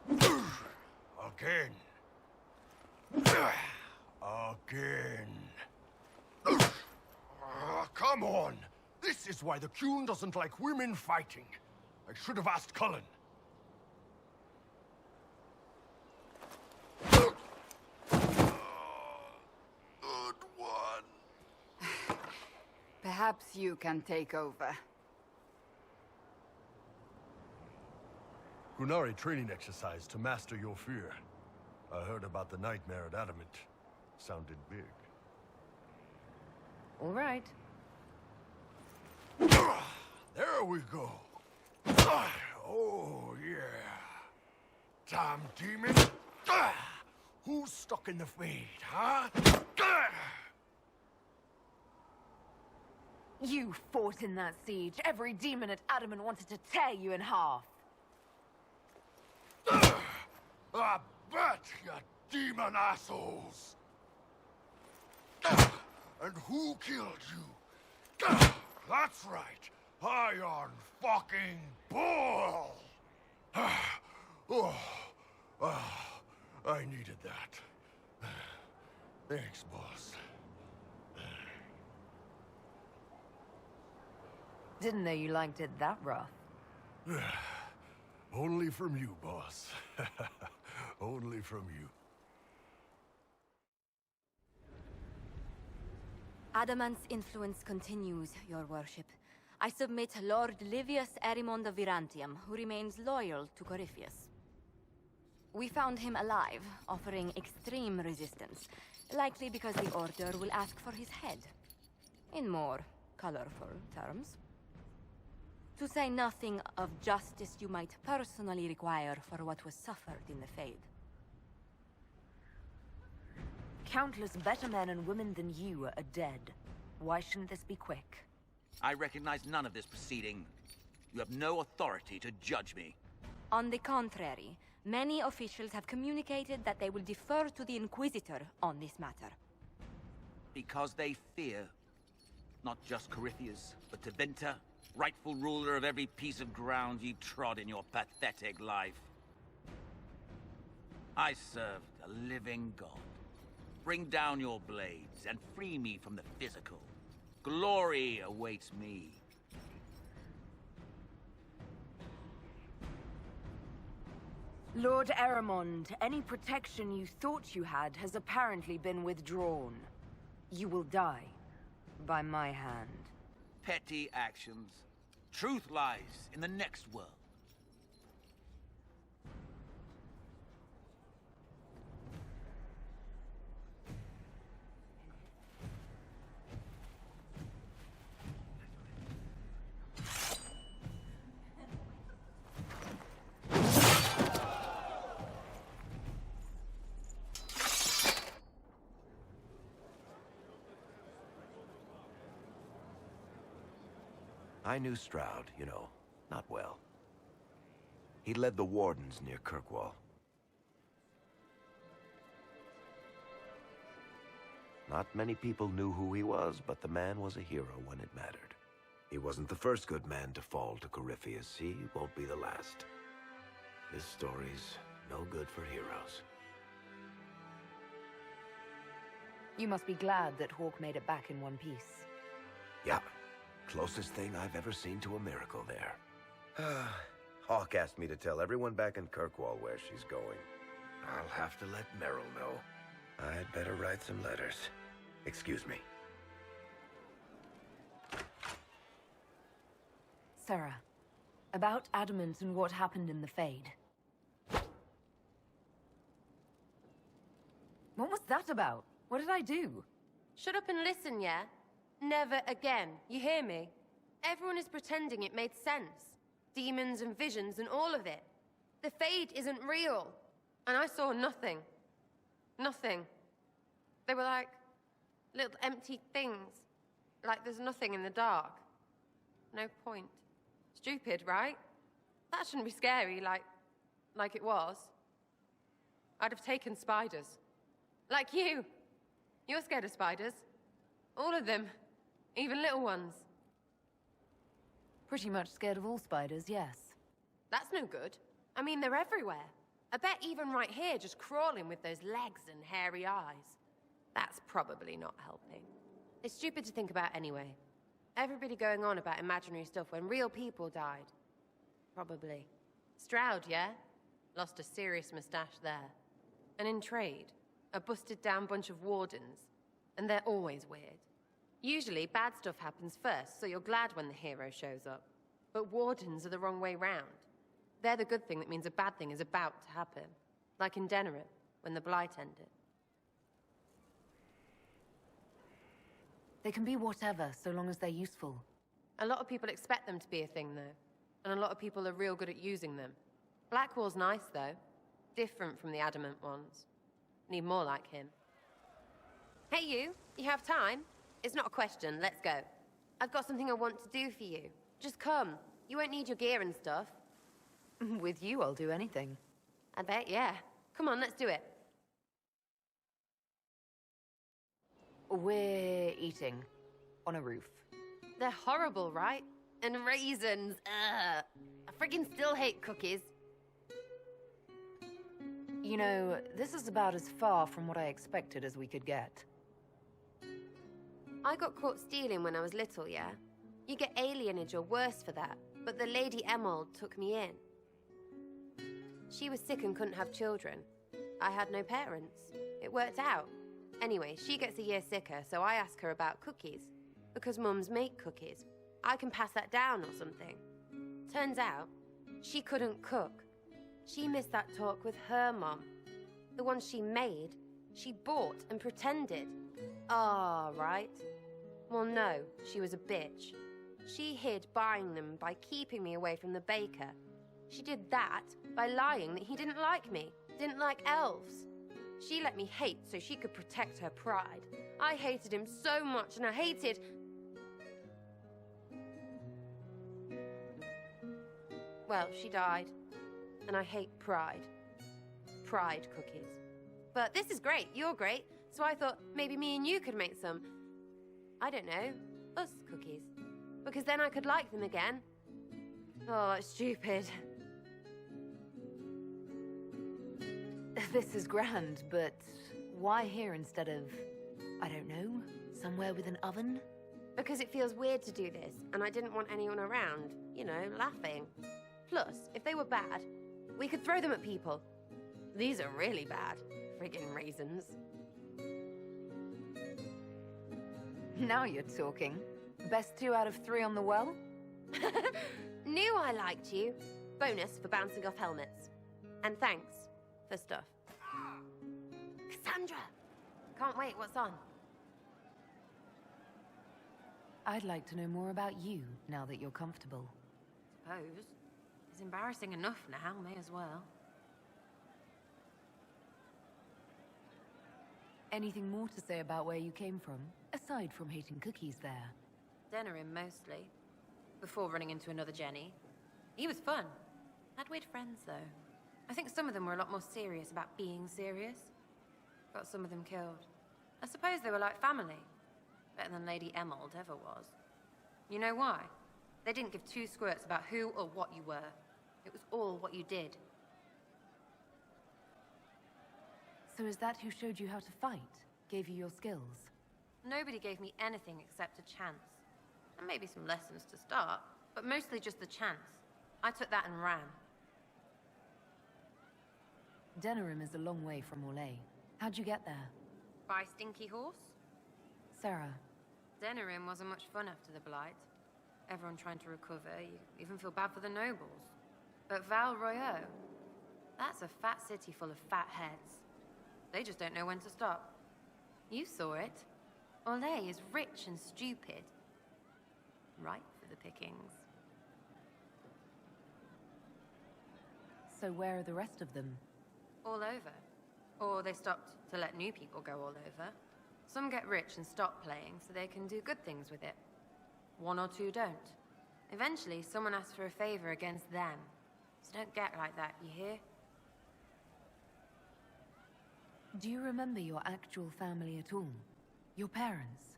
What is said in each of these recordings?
Again. Again. Come on! This is why the Qun doesn't like women fighting. I should have asked Cullen. Good one. Perhaps you can take over. Qunari training exercise to master your fear. I heard about the nightmare at Adamant. Sounded big. All right. There we go. Oh, yeah. Damn demon. Who's stuck in the Fade, huh? You fought in that siege. Every demon at Adamant wanted to tear you in half. I bet, you demon assholes! And who killed you? That's right, Iron fucking Bull! I needed that. Thanks, boss. Didn't know you liked it that rough. Only from you, boss. Only from you. Adamant's influence continues, your worship. I submit Lord Livius Erimond of Virantium, who remains loyal to Corypheus. We found him alive, offering extreme resistance, likely because the Order will ask for his head. In more colorful terms. To say nothing of justice you might personally require for what was suffered in the Fade. Countless better men and women than you are dead. Why shouldn't this be quick? I recognize none of this proceeding. You have no authority to judge me. On the contrary, many officials have communicated that they will defer to the Inquisitor on this matter. Because they fear. Not just Corypheus, but Teventa, rightful ruler of every piece of ground you trod in your pathetic life. I served a living god. Bring down your blades and free me from the physical. Glory awaits me. Lord Erimond, any protection you thought you had has apparently been withdrawn. You will die. By my hand. Petty actions. Truth lies in the next world. I knew Stroud, you know, not well. He led the Wardens near Kirkwall. Not many people knew who he was, but the man was a hero when it mattered. He wasn't the first good man to fall to Corypheus. He won't be the last. This story's no good for heroes. You must be glad that Hawk made it back in one piece. Yeah. Closest thing I've ever seen to a miracle there. Hawk asked me to tell everyone back in Kirkwall where she's going. I'll have to let Merrill know. I'd better write some letters. Excuse me. Sarah, about Adamant and what happened in the Fade. What was that about? What did I do? Shut up and listen, yeah? Never again. You hear me? Everyone is pretending it made sense. Demons and visions and all of it. The Fade isn't real. And I saw nothing. Nothing. They were like little empty things. Like there's nothing in the dark. No point. Stupid, right? That shouldn't be scary like it was. I'd have taken spiders. Like you. You're scared of spiders. All of them. Even little ones. Pretty much scared of all spiders, yes. That's no good. I mean, they're everywhere. I bet even right here, just crawling with those legs and hairy eyes. That's probably not helping. It's stupid to think about anyway. Everybody going on about imaginary stuff when real people died. Probably. Stroud, yeah? Lost a serious mustache there. And in trade, a busted down bunch of wardens. And they're always weird. Usually, bad stuff happens first, so you're glad when the hero shows up. But wardens are the wrong way round. They're the good thing that means a bad thing is about to happen. Like in Denerim, when the Blight ended. They can be whatever, so long as they're useful. A lot of people expect them to be a thing, though. And a lot of people are real good at using them. Blackwall's nice, though. Different from the Adamant ones. Need more like him. Hey, you have time? It's not a question, let's go. I've got something I want to do for you. Just come. You won't need your gear and stuff. With you, I'll do anything. I bet, yeah. Come on, let's do it. We're eating. On a roof. They're horrible, right? And raisins, ugh. I friggin' still hate cookies. You know, this is about as far from what I expected as we could get. I got caught stealing when I was little, yeah? You get alienage or worse for that, but the Lady Emerald took me in. She was sick and couldn't have children. I had no parents. It worked out. Anyway, she gets a year sicker, so I ask her about cookies. Because mums make cookies. I can pass that down or something. Turns out, she couldn't cook. She missed that talk with her mom. The one she made, she bought and pretended. Ah, right. Well, no, she was a bitch. She hid buying them by keeping me away from the baker. She did that by lying that he didn't like me, didn't like elves. She let me hate so she could protect her pride. I hated him so much, and I hated... Well, she died. And I hate pride. Pride cookies. But this is great, you're great, so I thought maybe me and you could make some... I don't know, us cookies. Because then I could like them again. Oh, it's stupid. This is grand, but why here instead of, I don't know, somewhere with an oven? Because it feels weird to do this, and I didn't want anyone around, you know, laughing. Plus, if they were bad, we could throw them at people. These are really bad. Friggin' raisins. Now you're talking. Best 2 out of 3 on the well? Knew I liked you. Bonus for bouncing off helmets. And thanks for stuff. Cassandra! Can't wait, what's on? I'd like to know more about you, now that you're comfortable. Suppose. It's embarrassing enough now, may as well. Anything more to say about where you came from, aside from hating cookies there? Denerim, mostly. Before running into another Jenny. He was fun. Had weird friends, though. I think some of them were a lot more serious about being serious. Got some of them killed. I suppose they were like family. Better than Lady Emerald ever was. You know why? They didn't give 2 squirts about who or what you were. It was all what you did. So is that who showed you how to fight? Gave you your skills? Nobody gave me anything except a chance. And maybe some lessons to start, but mostly just the chance. I took that and ran. Denerim is a long way from Orlais. How'd you get there? By Stinky Horse? Sarah. Denerim wasn't much fun after the Blight. Everyone trying to recover, you even feel bad for the nobles. But Val Royeaux, that's a fat city full of fat heads. They just don't know when to stop. You saw it. Orlais is rich and stupid. Right for the pickings. So where are the rest of them? All over. Or they stopped to let new people go all over. Some get rich and stop playing so they can do good things with it. 1 or 2 don't. Eventually, someone asks for a favor against them. So don't get like that, you hear? Do you remember your actual family at all? Your parents?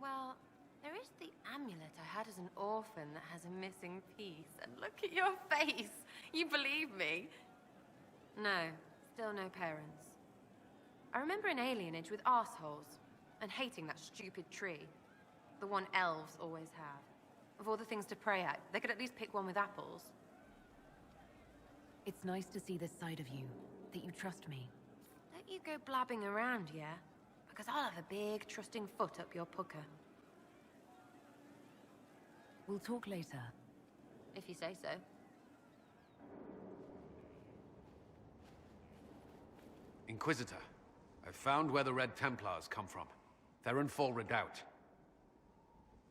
Well, there is the amulet I had as an orphan that has a missing piece. And look at your face! You believe me? No, still no parents. I remember an alienage with arseholes, and hating that stupid tree. The one elves always have. Of all the things to pray at, they could at least pick one with apples. It's nice to see this side of you, that you trust me. Don't you go blabbing around, yeah? Because I'll have a big, trusting foot up your pucker. We'll talk later. If you say so. Inquisitor, I've found where the Red Templars come from. They're in full redoubt.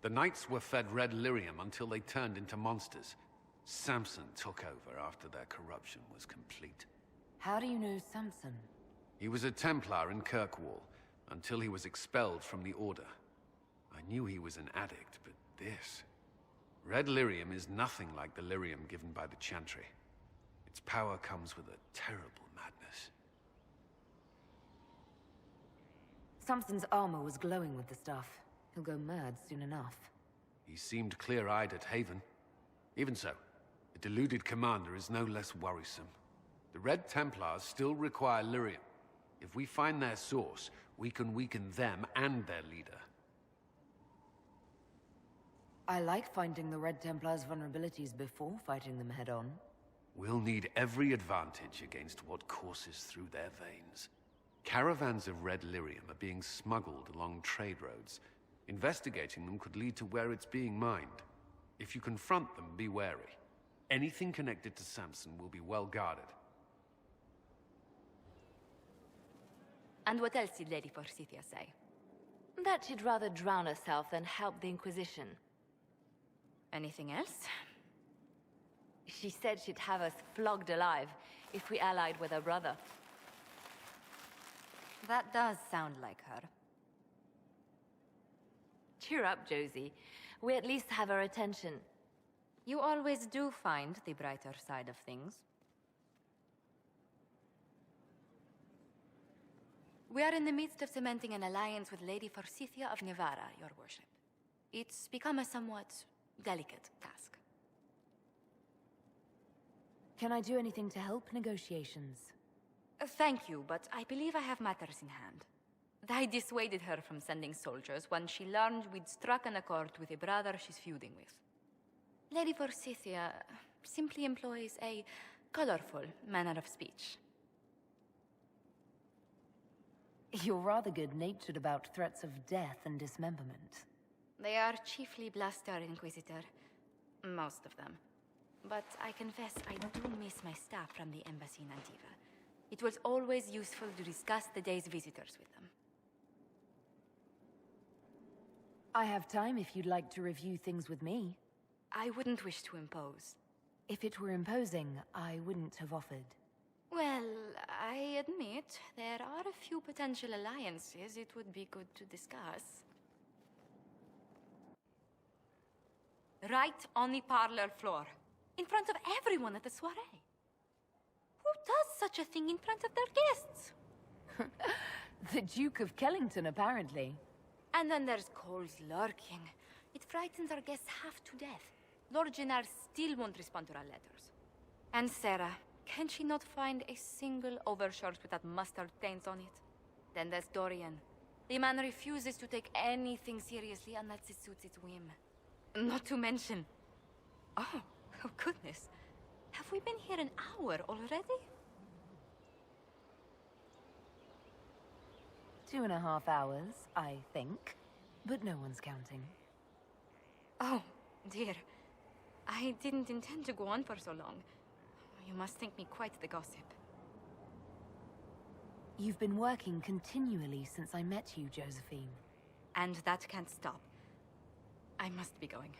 The Knights were fed red lyrium until they turned into monsters. Samson took over after their corruption was complete. How do you know Samson? He was a Templar in Kirkwall, until he was expelled from the Order. I knew he was an addict, but this... Red lyrium is nothing like the lyrium given by the Chantry. Its power comes with a terrible madness. Samson's armor was glowing with the stuff. He'll go mad soon enough. He seemed clear-eyed at Haven. Even so, the deluded commander is no less worrisome. The Red Templars still require lyrium. If we find their source, we can weaken them and their leader. I like finding the Red Templars' vulnerabilities before fighting them head-on. We'll need every advantage against what courses through their veins. Caravans of red lyrium are being smuggled along trade roads. Investigating them could lead to where it's being mined. If you confront them, be wary. Anything connected to Samson will be well guarded. And what else did Lady Forsythia say? That she'd rather drown herself than help the Inquisition. Anything else? She said she'd have us flogged alive if we allied with her brother. That does sound like her. Cheer up, Josie. We at least have her attention. You always do find the brighter side of things. We are in the midst of cementing an alliance with Lady Forsythia of Nevara, your worship. It's become a somewhat delicate task. Can I do anything to help negotiations? Thank you, but I believe I have matters in hand. I dissuaded her from sending soldiers when she learned we'd struck an accord with a brother she's feuding with. Lady Forsythia simply employs a colorful manner of speech. You're rather good-natured about threats of death and dismemberment. They are chiefly bluster, Inquisitor. Most of them. But I confess I do miss my staff from the embassy in Antiva. It was always useful to discuss the day's visitors with them. I have time if you'd like to review things with me. I wouldn't wish to impose. If it were imposing, I wouldn't have offered. Well, I admit there are a few potential alliances it would be good to discuss. Right on the parlor floor, in front of everyone at the soiree. Who does such a thing in front of their guests? The Duke of Kellington, apparently. And then there's Cole's lurking. It frightens our guests half to death. Lord Jennar still won't respond to our letters. And Sarah, can she not find a single overshirt without mustard stains on it? Then there's Dorian. The man refuses to take anything seriously unless it suits its whim. Not to mention... Oh goodness. Have we been here an hour already? 2.5 hours, I think. But no one's counting. Oh, dear. I didn't intend to go on for so long. You must think me quite the gossip. You've been working continually since I met you, Josephine. And that can't stop. I must be going.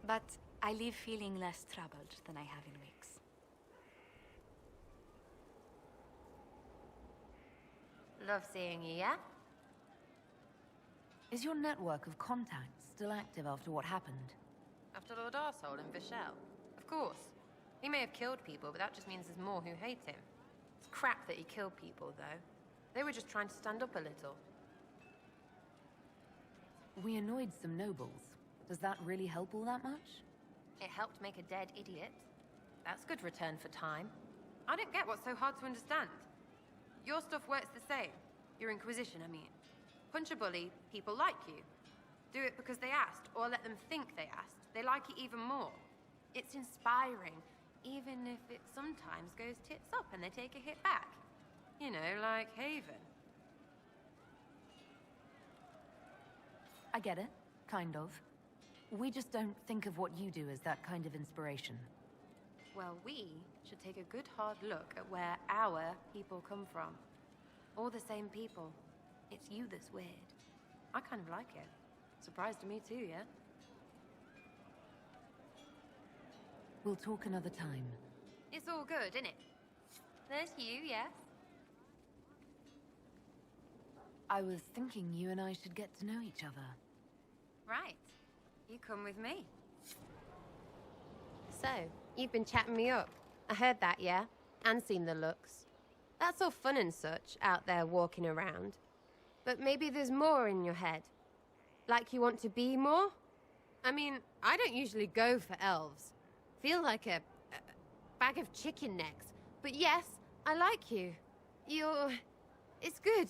But I leave feeling less troubled than I have in weeks. Love seeing you, yeah? Is your network of contacts still active after what happened? After Lord Arsehole and Vishal? Of course. He may have killed people, but that just means there's more who hate him. It's crap that he killed people, though. They were just trying to stand up a little. We annoyed some nobles. Does that really help all that much? It helped make a dead idiot. That's good return for time. I don't get what's so hard to understand. Your stuff works the same. Your Inquisition, I mean. Punch a bully, people like you. Do it because they asked, or let them think they asked. They like it even more. It's inspiring, even if it sometimes goes tits up and they take a hit back. You know, like Haven. I get it, kind of. We just don't think of what you do as that kind of inspiration. Well, we should take a good hard look at where our people come from. All the same people. It's you that's weird. I kind of like it. Surprised to me too, yeah? We'll talk another time. It's all good, isn't it? There's you, yes? I was thinking you and I should get to know each other. Right. You come with me. So, you've been chatting me up. I heard that, yeah? And seen the looks. That's all fun and such, out there walking around. But maybe there's more in your head. Like you want to be more? I mean, I don't usually go for elves. Feel like a bag of chicken necks. But yes, I like you. It's good.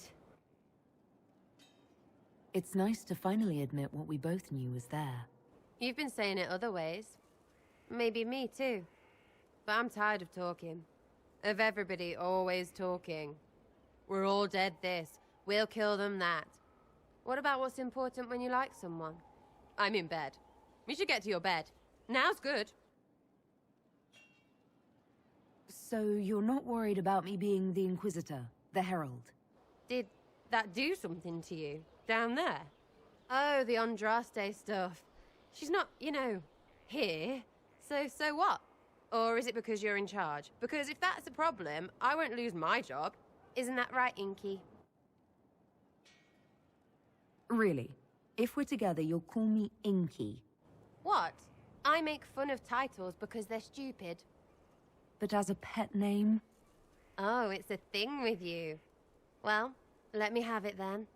It's nice to finally admit what we both knew was there. You've been saying it other ways. Maybe me too. But I'm tired of talking. Of everybody always talking. We're all dead this. We'll kill them that. What about what's important when you like someone? I'm in bed. We should get to your bed. Now's good. So you're not worried about me being the Inquisitor, the Herald? Did that do something to you? Down there? Oh, the Andraste stuff. She's not, here. So what? Or is it because you're in charge? Because if that's a problem, I won't lose my job. Isn't that right, Inky? Really? If we're together, you'll call me Inky. What? I make fun of titles because they're stupid. But as a pet name? Oh, it's a thing with you. Well, let me have it then.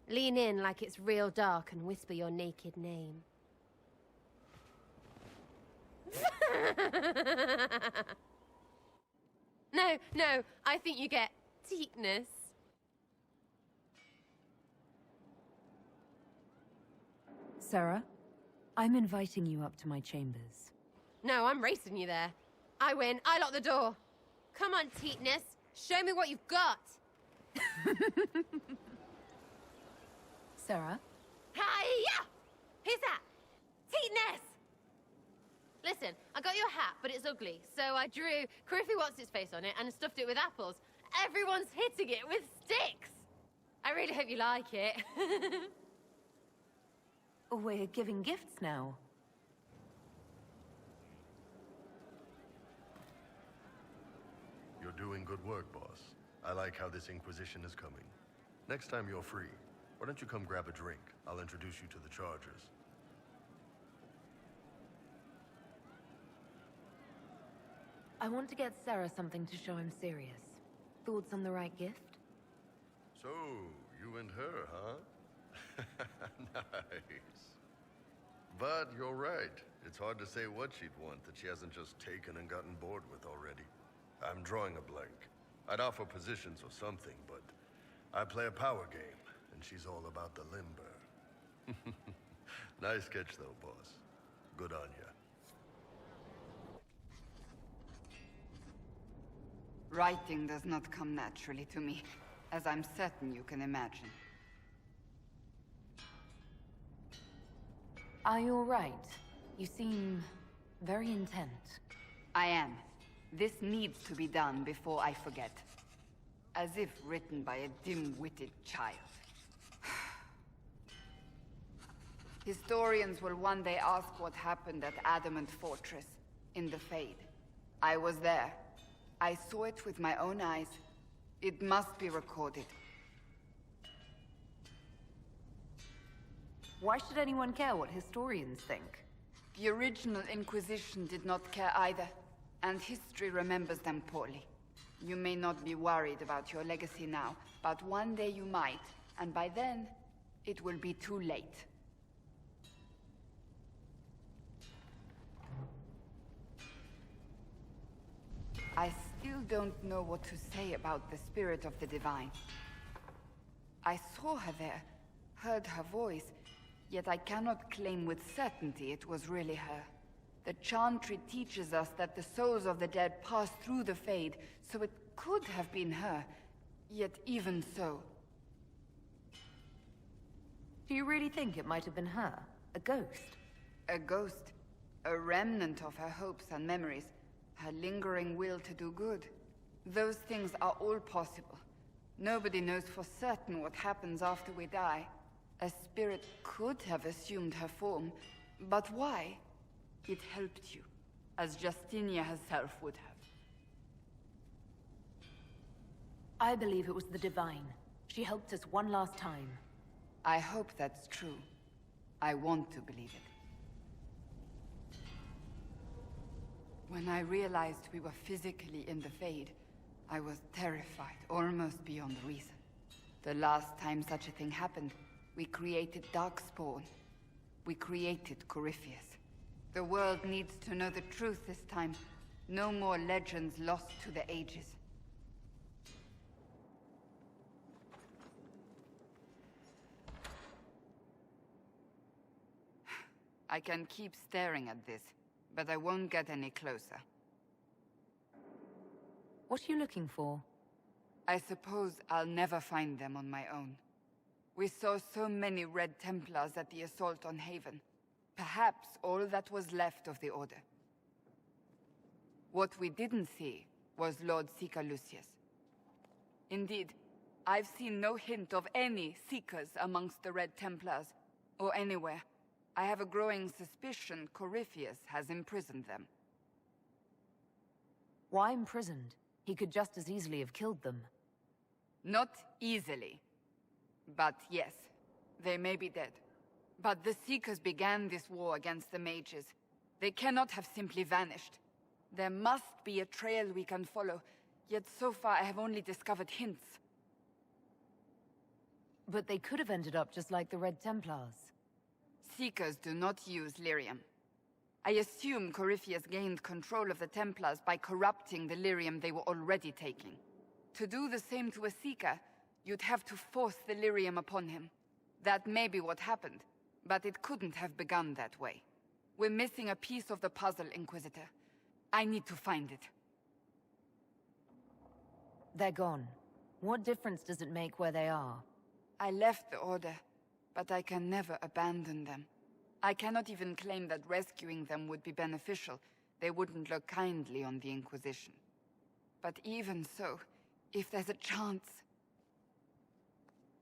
Lean in like it's real dark and whisper your naked name. No, I think you get teetness. Sarah, I'm inviting you up to my chambers. No, I'm racing you there. I win. I lock the door. Come on, teetness. Show me what you've got. Sarah? Hiya! Who's that? Teetness! Listen, I got your hat, but it's ugly, so I drew Criffy What's-Its-Face on it and stuffed it with apples. Everyone's hitting it with sticks! I really hope you like it. We're giving gifts now. You're doing good work, boss. I like how this Inquisition is coming. Next time you're free, why don't you come grab a drink? I'll introduce you to the Chargers. I want to get Sarah something to show I'm serious. Thoughts on the right gift? So, you and her, huh? Nice. But you're right. It's hard to say what she'd want that she hasn't just taken and gotten bored with already. I'm drawing a blank. I'd offer positions or something, but I play a power game, and she's all about the limber. Nice sketch, though, boss. Good on ya. Writing does not come naturally to me, as I'm certain you can imagine. Are you all right? You seem very intent. I am. This needs to be done before I forget. As if written by a dim-witted child. Historians will one day ask what happened at Adamant Fortress, in the Fade. I was there. I saw it with my own eyes. It must be recorded. Why should anyone care what historians think? The original Inquisition did not care either, and history remembers them poorly. You may not be worried about your legacy now, but one day you might, and by then, it will be too late. I still don't know what to say about the spirit of the divine. I saw her there, heard her voice, yet I cannot claim with certainty it was really her. The Chantry teaches us that the souls of the dead pass through the Fade, so it could have been her. Yet even so... Do you really think it might have been her? A ghost? A ghost. A remnant of her hopes and memories. Her lingering will to do good. Those things are all possible. Nobody knows for certain what happens after we die. A spirit could have assumed her form, but why? It helped you, as Justinia herself would have. I believe it was the Divine. She helped us one last time. I hope that's true. I want to believe it. When I realized we were physically in the Fade, I was terrified, almost beyond reason. The last time such a thing happened, we created Darkspawn. We created Corypheus. The world needs to know the truth this time. No more legends lost to the ages. I can keep staring at this, but I won't get any closer. What are you looking for? I suppose I'll never find them on my own. We saw so many Red Templars at the assault on Haven. Perhaps all that was left of the Order. What we didn't see was Lord Seeker Lucius. Indeed, I've seen no hint of any Seekers amongst the Red Templars, or anywhere. I have a growing suspicion Corypheus has imprisoned them. Why imprisoned? He could just as easily have killed them. Not easily. But yes, they may be dead. But the Seekers began this war against the mages. They cannot have simply vanished. There must be a trail we can follow, yet so far I have only discovered hints. But they could have ended up just like the Red Templars. Seekers do not use lyrium. I assume Corypheus gained control of the Templars by corrupting the lyrium they were already taking. To do the same to a Seeker, you'd have to force the lyrium upon him. That may be what happened, but it couldn't have begun that way. We're missing a piece of the puzzle, Inquisitor. I need to find it. They're gone. What difference does it make where they are? I left the Order, but I can never abandon them. I cannot even claim that rescuing them would be beneficial. They wouldn't look kindly on the Inquisition. But even so, if there's a chance...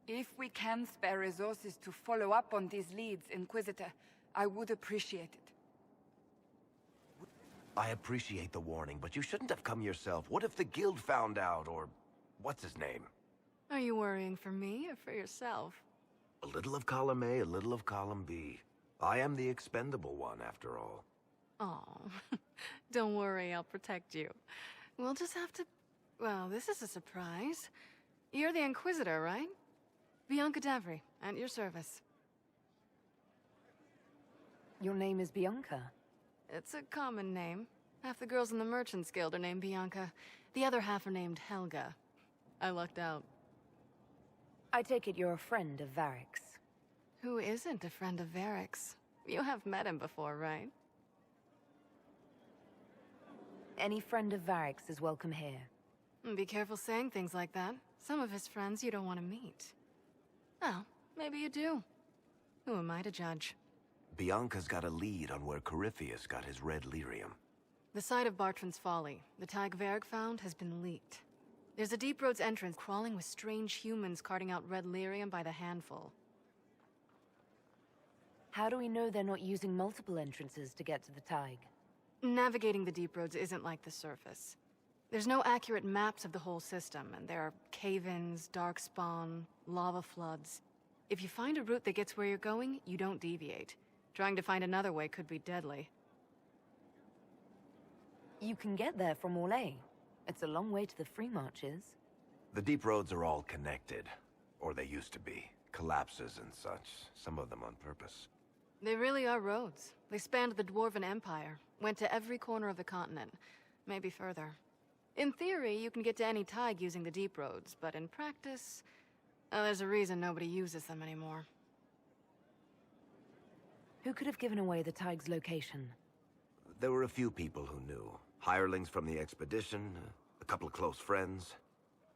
If we can spare resources to follow up on these leads, Inquisitor, I would appreciate it. I appreciate the warning, but you shouldn't have come yourself. What if the Guild found out, or... what's his name? Are you worrying for me or for yourself? A little of column A, a little of column B. I am the expendable one, after all. Oh, don't worry, I'll protect you. We'll just have to... Well, this is a surprise. You're the Inquisitor, right? Bianca Davry, at your service. Your name is Bianca? It's a common name. Half the girls in the Merchants Guild are named Bianca. The other half are named Helga. I lucked out. I take it you're a friend of Varric's. Who isn't a friend of Varric's? You have met him before, right? Any friend of Varric's is welcome here. Be careful saying things like that. Some of his friends you don't want to meet. Well, maybe you do. Who am I to judge? Bianca's got a lead on where Corypheus got his red lyrium. The site of Bartran's Folly, the tag Varric found, has been leaked. There's a Deep Roads entrance crawling with strange humans carting out red lyrium by the handful. How do we know they're not using multiple entrances to get to the Tig? Navigating the Deep Roads isn't like the surface. There's no accurate maps of the whole system, and there are cave-ins, darkspawn, lava floods. If you find a route that gets where you're going, you don't deviate. Trying to find another way could be deadly. You can get there from Orlais. It's a long way to the Free Marches. The deep roads are all connected. Or they used to be. Collapses and such. Some of them on purpose. They really are roads. They spanned the Dwarven Empire, went to every corner of the continent, maybe further. In theory, you can get to any Tig using the deep roads, but in practice, there's a reason nobody uses them anymore. Who could have given away the Tig's location? There were a few people who knew. Hirelings from the expedition, a couple of close friends.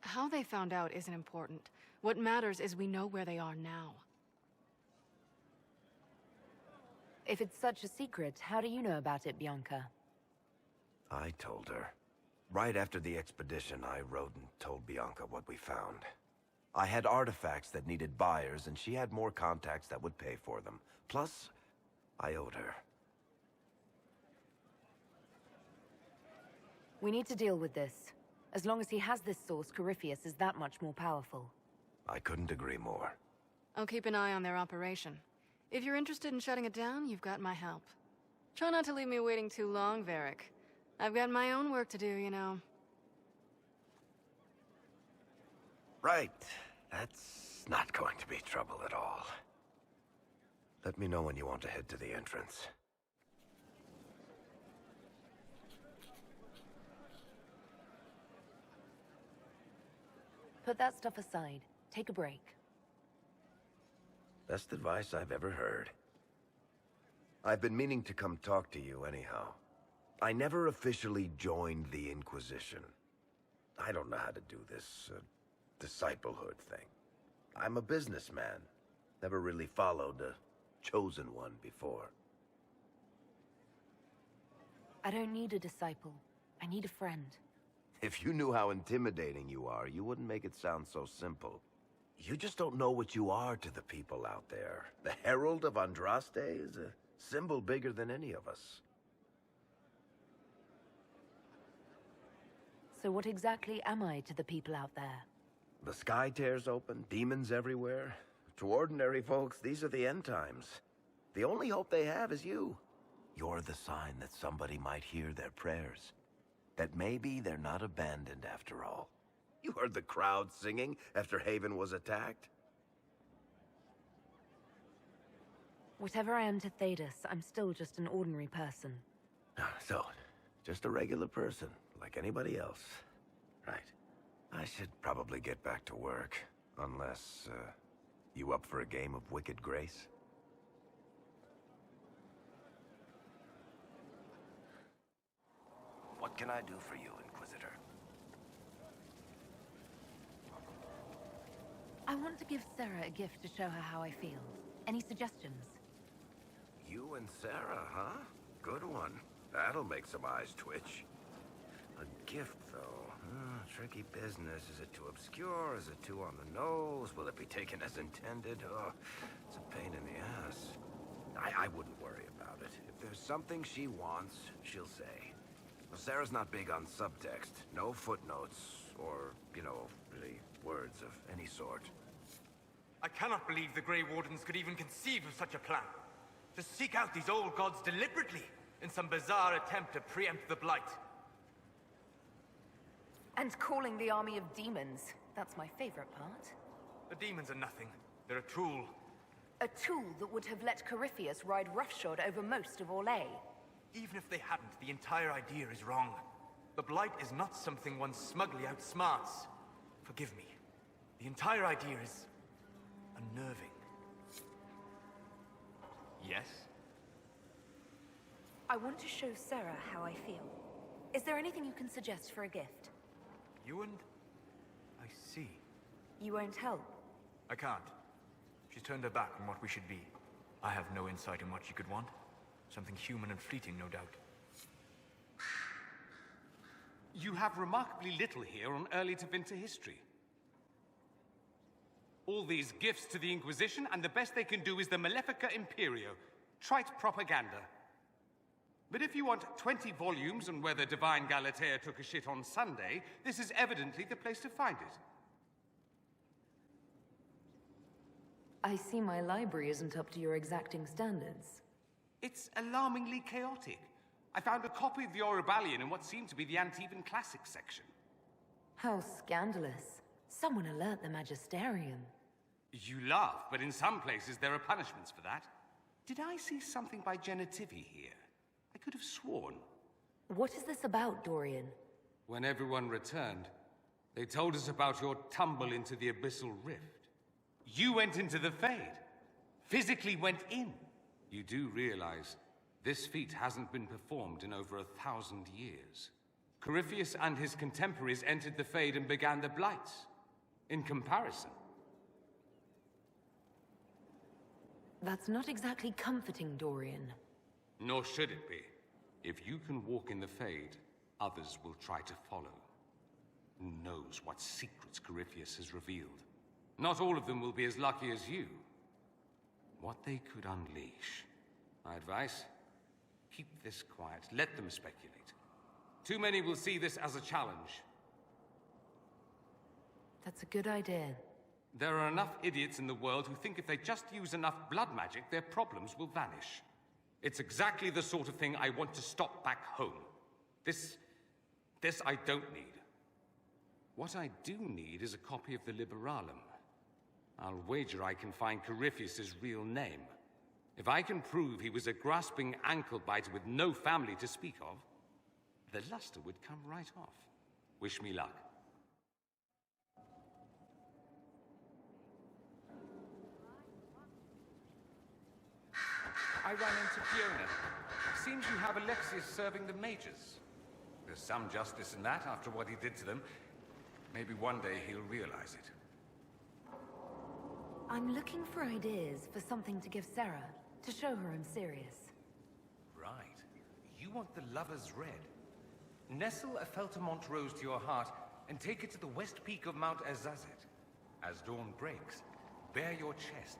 How they found out isn't important. What matters is we know where they are now. If it's such a secret, how do you know about it, Bianca? I told her. Right after the expedition, I wrote and told Bianca what we found. I had artifacts that needed buyers, and she had more contacts that would pay for them. Plus, I owed her. We need to deal with this. As long as he has this source, Corypheus is that much more powerful. I couldn't agree more. I'll keep an eye on their operation. If you're interested in shutting it down, you've got my help. Try not to leave me waiting too long, Varric. I've got my own work to do, you know. Right. That's not going to be trouble at all. Let me know when you want to head to the entrance. Put that stuff aside. Take a break. Best advice I've ever heard. I've been meaning to come talk to you anyhow. I never officially joined the Inquisition. I don't know how to do this, disciplehood thing. I'm a businessman. Never really followed a chosen one before. I don't need a disciple. I need a friend. If you knew how intimidating you are, you wouldn't make it sound so simple. You just don't know what you are to the people out there. The Herald of Andraste is a symbol bigger than any of us. So what exactly am I to the people out there? The sky tears open, demons everywhere. To ordinary folks, these are the end times. The only hope they have is you. You're the sign that somebody might hear their prayers. That maybe they're not abandoned after all. You heard the crowd singing after Haven was attacked? Whatever I am to Thedas, I'm still just an ordinary person. So, just a regular person, like anybody else. Right. I should probably get back to work. Unless, you up for a game of Wicked Grace? What can I do for you, Inquisitor? I want to give Sarah a gift to show her how I feel. Any suggestions? You and Sarah, huh? Good one. That'll make some eyes twitch. A gift, though. Tricky business. Is it too obscure? Is it too on the nose? Will it be taken as intended? Oh, it's a pain in the ass. I wouldn't worry about it. If there's something she wants, she'll say. Well, Sarah's not big on subtext. No footnotes, or, really words of any sort. I cannot believe the Grey Wardens could even conceive of such a plan. To seek out these old gods deliberately in some bizarre attempt to preempt the Blight. And calling the army of demons. That's my favorite part. The demons are nothing. They're a tool. A tool that would have let Corypheus ride roughshod over most of Orlais. Even if they hadn't, the entire idea is wrong. The Blight is not something one smugly outsmarts. Forgive me. The entire idea is unnerving. Yes? I want to show Sarah how I feel. Is there anything you can suggest for a gift? You and... I see. You won't help? I can't. She's turned her back on what we should be. I have no insight in what she could want. Something human and fleeting, no doubt. You have remarkably little here on early to Vinter history. All these gifts to the Inquisition, and the best they can do is the Malefica Imperio. Trite propaganda. But if you want 20 volumes on whether Divine Galatea took a shit on Sunday, this is evidently the place to find it. I see my library isn't up to your exacting standards. It's alarmingly chaotic. I found a copy of the Oribalian in what seemed to be the Antivan Classics section. How scandalous. Someone alert the Magisterium. You laugh, but in some places there are punishments for that. Did I see something by Genitivi here? I could have sworn. What is this about, Dorian? When everyone returned, they told us about your tumble into the abyssal rift. You went into the Fade. Physically went in. You do realize this feat hasn't been performed in over 1,000 years. Corypheus and his contemporaries entered the Fade and began the Blights. In comparison. That's not exactly comforting, Dorian. Nor should it be. If you can walk in the Fade, others will try to follow. Who knows what secrets Corypheus has revealed? Not all of them will be as lucky as you. What they could unleash. My advice? Keep this quiet. Let them speculate. Too many will see this as a challenge. That's a good idea. There are enough idiots in the world who think if they just use enough blood magic, their problems will vanish. It's exactly the sort of thing I want to stop back home. This I don't need. What I do need is a copy of the Liberalum. I'll wager I can find Corypheus's real name. If I can prove he was a grasping ankle-biter with no family to speak of, the luster would come right off. Wish me luck. I ran into Fiona. Seems you have Alexius serving the mages. There's some justice in that after what he did to them. Maybe one day he'll realize it. I'm looking for ideas for something to give Sarah, to show her I'm serious. Right. You want the Lover's Red. Nestle a Feltamont rose to your heart and take it to the west peak of Mount Azazet. As dawn breaks, bare your chest.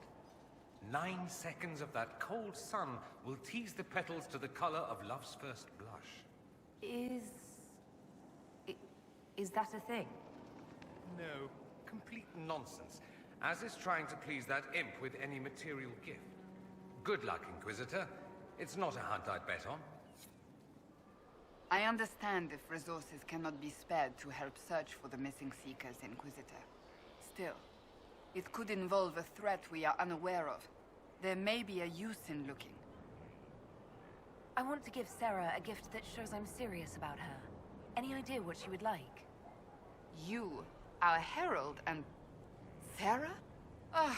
9 seconds of that cold sun will tease the petals to the color of love's first blush. Is that a thing? No, complete nonsense. As is trying to please that imp with any material gift. Good luck, Inquisitor. It's not a hunt I'd bet on. I understand if resources cannot be spared to help search for the missing Seekers, Inquisitor. Still, it could involve a threat we are unaware of. There may be a use in looking. I want to give Sarah a gift that shows I'm serious about her. Any idea what she would like? You, our herald, and Sarah? Ah,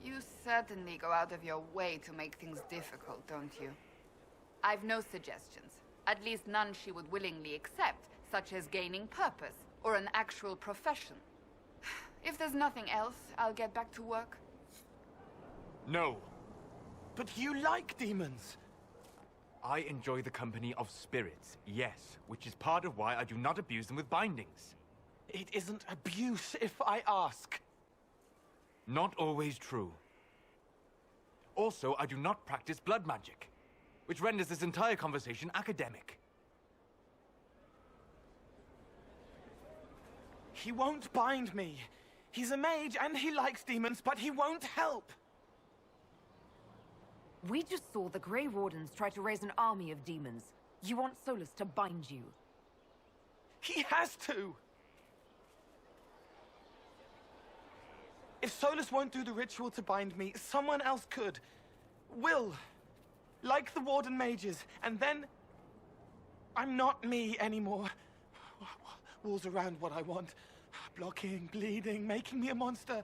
you certainly go out of your way to make things difficult, don't you? I've no suggestions. At least none she would willingly accept, such as gaining purpose, or an actual profession. If there's nothing else, I'll get back to work. No. But you like demons. I enjoy the company of spirits, yes, which is part of why I do not abuse them with bindings. It isn't abuse if I ask. Not always true. Also, I do not practice blood magic, which renders this entire conversation academic. He won't bind me. He's a mage and he likes demons, but he won't help. We just saw the Grey Wardens try to raise an army of demons. You want Solus to bind you? He has to! If Solus won't do the ritual to bind me, someone else could. Will. Like the Warden mages, and then... I'm not me anymore. Walls around what I want. Blocking, bleeding, making me a monster.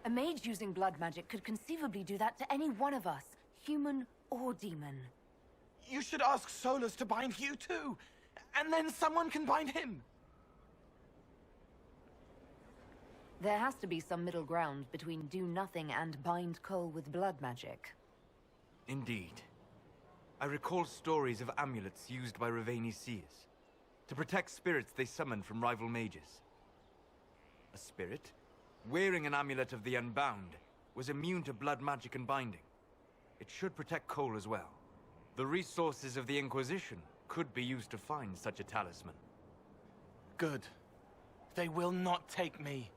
A mage using blood magic could conceivably do that to any one of us, human or demon. You should ask Solus to bind you too, and then someone can bind him. There has to be some middle ground between do nothing and bind Cole with blood magic. Indeed. I recall stories of amulets used by Raveni seers to protect spirits they summoned from rival mages. A spirit, wearing an amulet of the Unbound, was immune to blood magic and binding. It should protect Cole as well. The resources of the Inquisition could be used to find such a talisman. Good. They will not take me.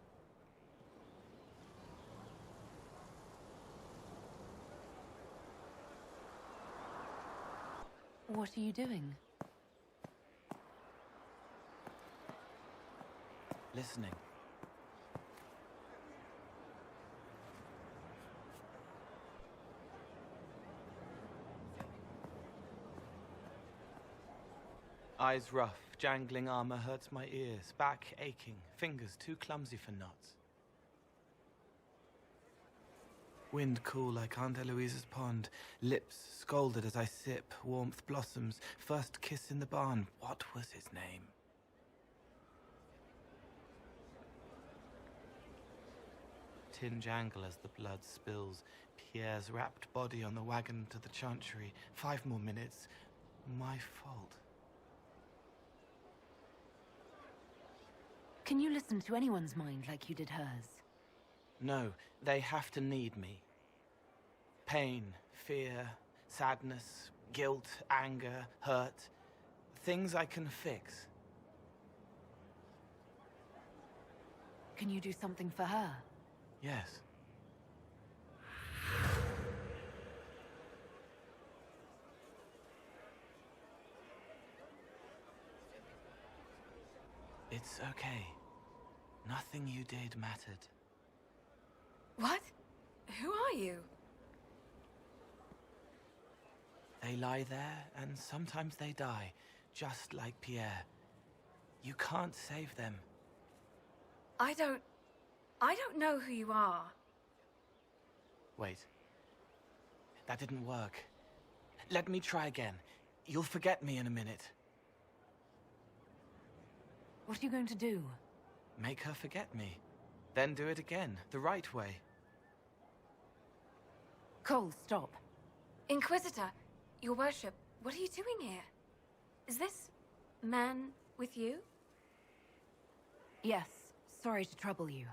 What are you doing? Listening. Eyes rough, jangling armor hurts my ears, back aching, fingers too clumsy for knots. Wind cool like Aunt Eloise's pond, lips scalded as I sip, warmth blossoms, first kiss in the barn. What was his name? Tin jangle as the blood spills, Pierre's wrapped body on the wagon to the chantry. 5 more minutes. My fault. Can you listen to anyone's mind like you did hers? No, they have to need me. Pain, fear, sadness, guilt, anger, hurt. Things I can fix. Can you do something for her? Yes. It's okay. Nothing you did mattered. What? Who are you? They lie there, and sometimes they die, just like Pierre. You can't save them. I don't know who you are. Wait. That didn't work. Let me try again. You'll forget me in a minute. What are you going to do? Make her forget me. Then do it again, the right way. Cole, stop. Inquisitor, your worship, what are you doing here? Is this man with you? Yes, sorry to trouble you.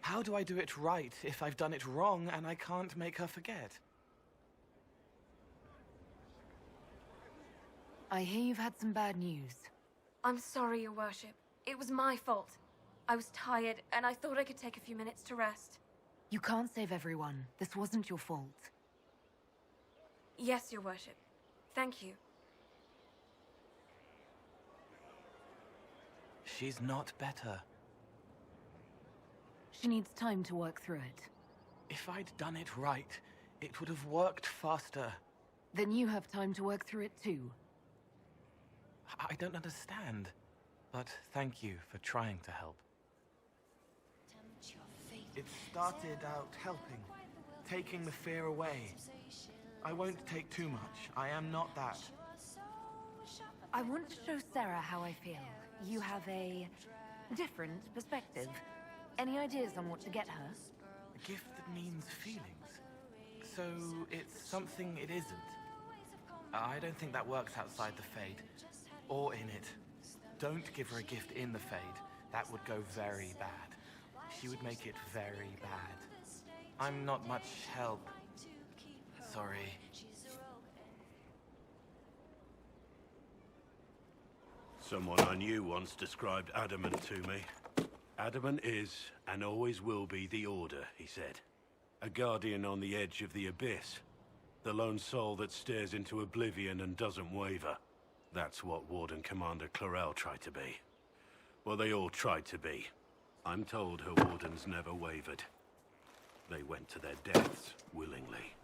How do I do it right if I've done it wrong and I can't make her forget? I hear you've had some bad news. I'm sorry, your worship. It was my fault. I was tired, and I thought I could take a few minutes to rest. You can't save everyone. This wasn't your fault. Yes, your worship. Thank you. She's not better. She needs time to work through it. If I'd done it right, it would have worked faster. Then you have time to work through it too. I don't understand, but thank you for trying to help. It started out helping, taking the fear away. I won't take too much. I am not that. I want to show Sarah how I feel. You have a different perspective. Any ideas on what to get her? A gift that means feelings. So it's something it isn't. I don't think that works outside the Fade. Or in it. Don't give her a gift in the Fade. That would go very bad. She would make it very bad. I'm not much help. Sorry. Someone I knew once described Adamant to me. Adamant is, and always will be, the Order, he said. A guardian on the edge of the abyss. The lone soul that stares into oblivion and doesn't waver. That's what Warden Commander Clarel tried to be. Well, they all tried to be. I'm told her wardens never wavered. They went to their deaths willingly.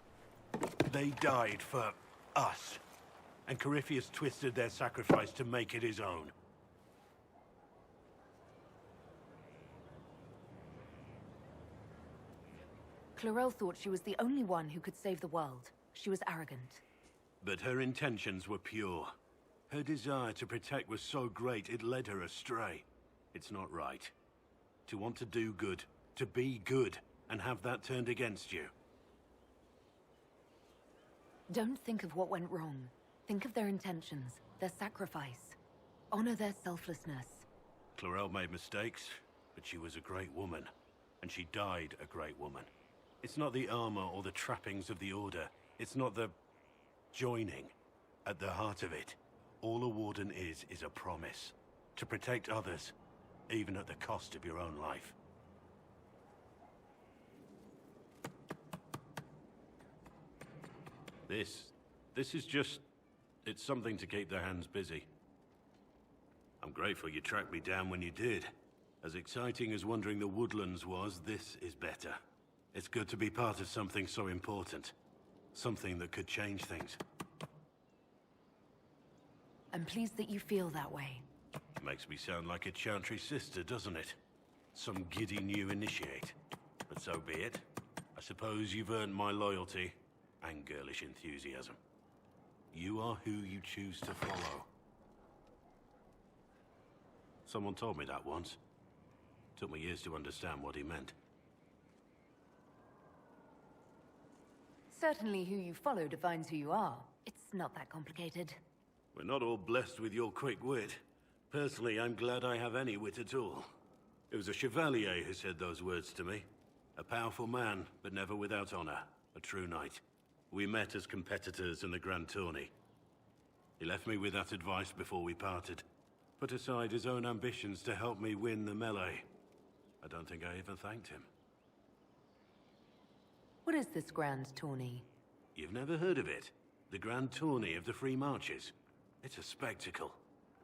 They died for us. And Corypheus twisted their sacrifice to make it his own. Clarel thought she was the only one who could save the world. She was arrogant. But her intentions were pure. Her desire to protect was so great it led her astray. It's not right. To want to do good, to be good, and have that turned against you. Don't think of what went wrong. Think of their intentions, their sacrifice. Honor their selflessness. Clarel made mistakes, but she was a great woman. And she died a great woman. It's not the armor or the trappings of the Order. It's not the joining. At the heart of it, all a Warden is a promise. To protect others, even at the cost of your own life. This is just... it's something to keep their hands busy. I'm grateful you tracked me down when you did. As exciting as wandering the woodlands was, this is better. It's good to be part of something so important. Something that could change things. I'm pleased that you feel that way. Makes me sound like a Chantry sister, doesn't it? Some giddy new initiate. But so be it. I suppose you've earned my loyalty and girlish enthusiasm. You are who you choose to follow. Someone told me that once. Took me years to understand what he meant. Certainly who you follow defines who you are. It's not that complicated. We're not all blessed with your quick wit. Personally, I'm glad I have any wit at all. It was a chevalier who said those words to me. A powerful man, but never without honor. A true knight. We met as competitors in the Grand Tourney. He left me with that advice before we parted. Put aside his own ambitions to help me win the melee. I don't think I even thanked him. What is this Grand Tourney? You've never heard of it? The Grand Tourney of the Free Marches. It's a spectacle.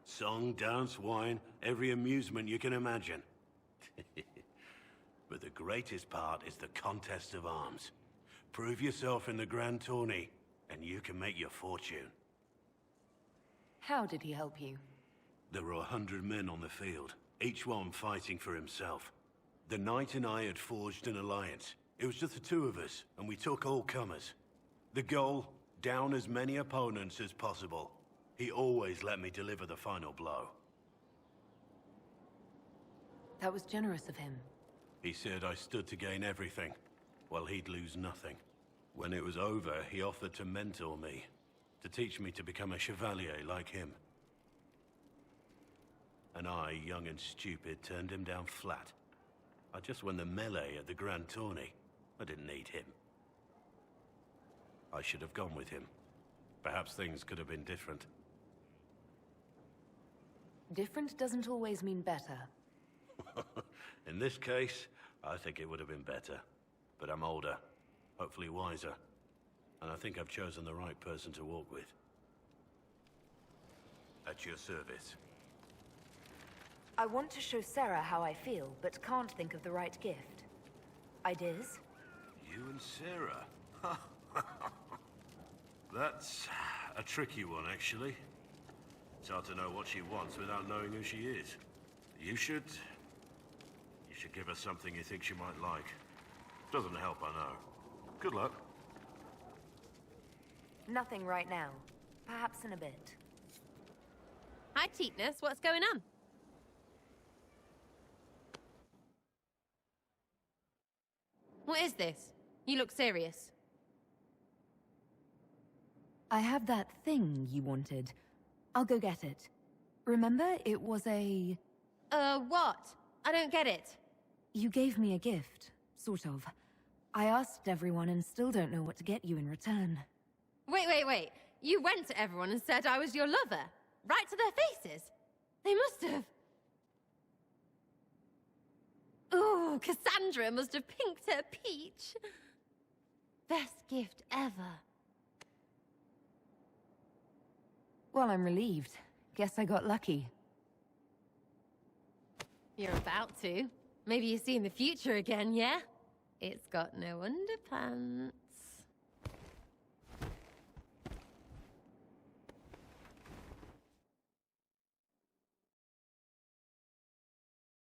Song, dance, wine, every amusement you can imagine. But the greatest part is the contest of arms. Prove yourself in the Grand Tourney, and you can make your fortune. How did he help you? There were 100 men on the field, each one fighting for himself. The knight and I had forged an alliance. It was just the two of us, and we took all comers. The goal, down as many opponents as possible. He always let me deliver the final blow. That was generous of him. He said I stood to gain everything, while he'd lose nothing. When it was over, he offered to mentor me, to teach me to become a chevalier like him. And I, young and stupid, turned him down flat. I just won the melee at the Grand Tourney. I didn't need him. I should have gone with him. Perhaps things could have been different. Different doesn't always mean better. In this case, I think it would have been better. But I'm older, hopefully wiser. And I think I've chosen the right person to walk with. At your service. I want to show Sarah how I feel, but can't think of the right gift. Ideas? You and Sarah? That's a tricky one, actually. It's hard to know what she wants without knowing who she is. You should give her something you think she might like. Doesn't help, I know. Good luck. Nothing right now. Perhaps in a bit. Hi, Teetness. What's going on? What is this? You look serious. I have that thing you wanted. I'll go get it. Remember, it was a... What? I don't get it. You gave me a gift, sort of. I asked everyone and still don't know what to get you in return. Wait. You went to everyone and said I was your lover. Right to their faces. They must have... Ooh, Cassandra must have pinked her peach. Best gift ever. Well, I'm relieved. Guess I got lucky. You're about to. Maybe you see in the future again, yeah? It's got no underpants.